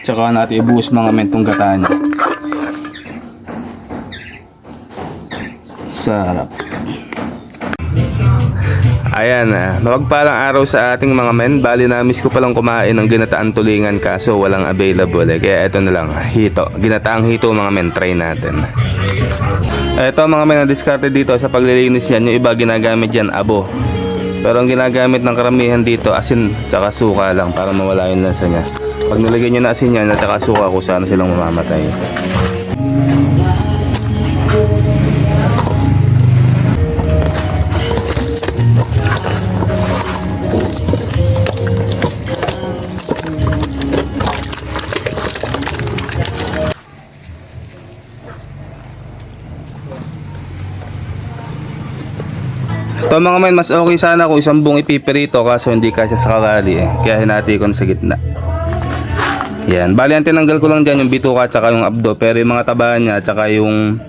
Tsaka natin ibuhos mga men tong gata niya. Sarap. Ayan na, mapagpalang araw sa ating mga men. Bali na-miss ko palang kumain ng ginataan tulingan kaso walang available Kaya eto na lang, hito. Ginataang hito mga men, try natin. Eto mga men, na-discarded dito sa paglilinis yan. Yung iba ginagamit dyan, abo. Pero ang ginagamit ng karamihan dito, asin tsaka suka lang para mawala yung lasa niya. Pag nilagyan nyo na asin yan at tsaka suka, kung sana silang mamamatay. Ito mga men, mas okay sana kung isang buong ipipirito kaso hindi kasya sa kawali Kaya hinati ko na sa gitna. Yan, bali ang tinanggal ko lang dyan yung bituka at saka yung abdo. Pero yung mga taba niya at saka yung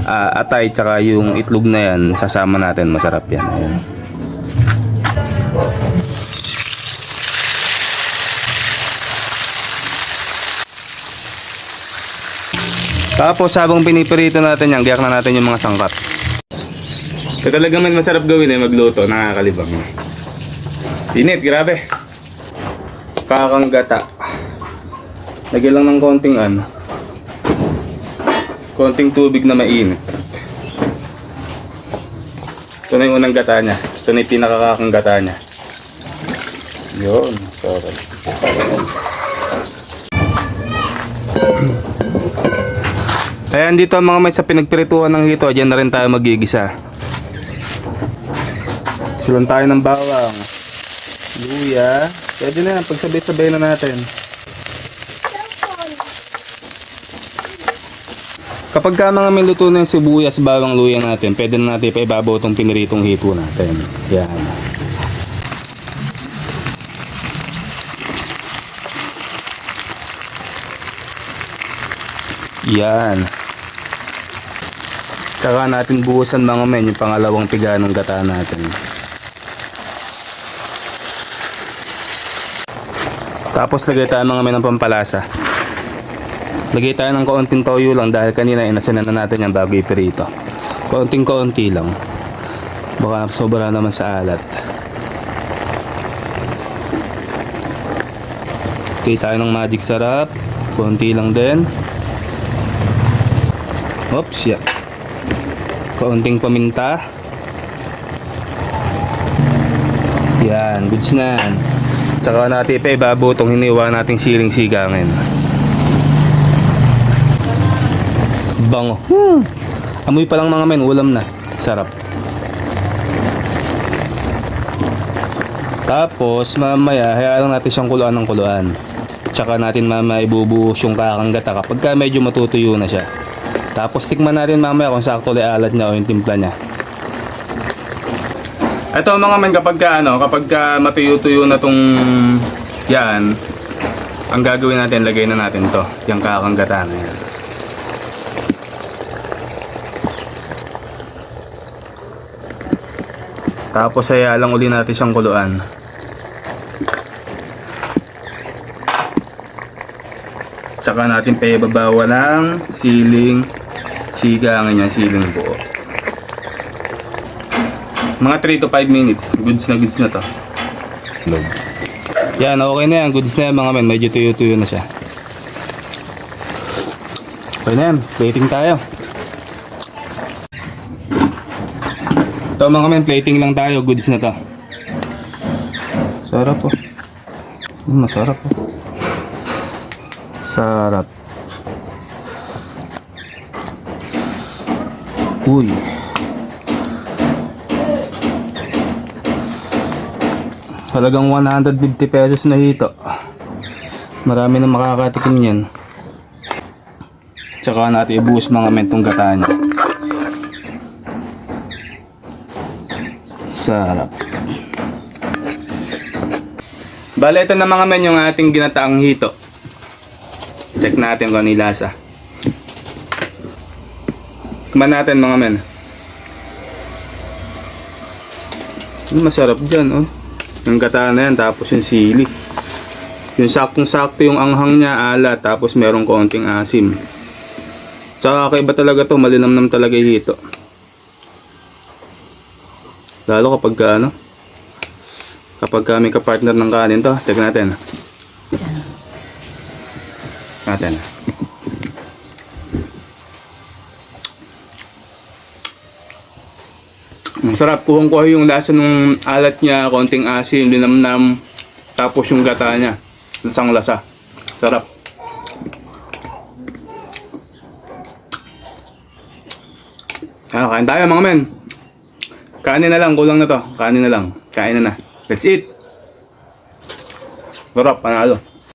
atay at saka yung itlog na yan, sasama natin, masarap yan. Ayan. Tapos habang pinipirito natin yan, giyak na natin yung mga sangkap. Ito talaga man masarap gawin magluto, nakakalibang. Init, grabe. Kakang gata. Lagyan lang ng konting tubig na mainit. Ito na yung unang gata niya. Ito na yung pinakakakang gata niya. Yun, sorry. Ayan dito mga may sa pinagpirituhan ng hito, dyan na rin tayo magigisa. Silan tayo ng bawang, luya. Pwede na yan, pagsabay-sabay na natin. Kapag ka mga may luto na yung sibuyas, bawang, luya natin, pwede na natin paibabaw itong piniritong hito natin. Yan. Yan. Tsaka natin buhusan mga men yung pangalawang tiga ng gata natin. Tapos lagay tayo mga men ng pampalasa. Lagay tayo ng kaunting toyo lang dahil kanina inasinan na natin yan bago ipirito. Kaunting-kaunti lang. Baka sobra naman sa alat. Lagay tayo ng magic sarap. Kaunti lang din. Oops, yeah. Kaunting paminta. Yan, goods na yan. Tsaka natin ibabaw itong hiniwa nating siling sigangin. Bango. Amoy pa lang mga men, ulam na. Sarap. Tapos mamaya hayaan natin siyang kuluan ng kuluan. Tsaka natin mamaya ibubuhos yung kakang gata kapag medyo matutuyo na siya. Tapos tikman natin mamaya kung sakto li alat niya o yung timpla niya. Ito mga men, kapag matuyo-tuyo na tong yan, ang gagawin natin, lagay na natin to, yung kakang gata na yan. Taposaya lang uli natin siyang kuluan. Saka natin paibabawan ng siling sigangin niya, siling buo. Mga 3 to 5 minutes. Goods na to. Yan, okay na yan. Goods na yan mga men. Medyo tuyo-tuyo na siya. Okay na yan. Plating tayo. Ito mga men, plating lang tayo. Goods na to. Sarap po. Masarap po. Sarap. Uy. Halagang 150 pesos na hito. Marami na makakatikim yan. Tsaka natin ibuhos mga mentong gata niya. Sarap. Bale, ito na mga men yung ating ginataang hito. Check natin kung ano yung lasa. Tikman natin mga men. Masarap dyan, oh. Yung gata na yan, tapos yung sili. Yung saktong-sakto yung anghang niya, alat, tapos merong konting asim. Tsaka kakaiba talaga to, malinamnam talaga yung hito. Lalo kapag kapag may kapartner ng kanin to, check natin. Natin. Ang sarap, kuhang-kuha yung lasa ng alat niya, konting asim, linamnam, tapos yung gata niya, lasang lasa. Sarap. Kain tayo mga men. Kanin na lang, kulang na to. Kanin na lang. Kain na na. Let's eat. Sarap, panalo.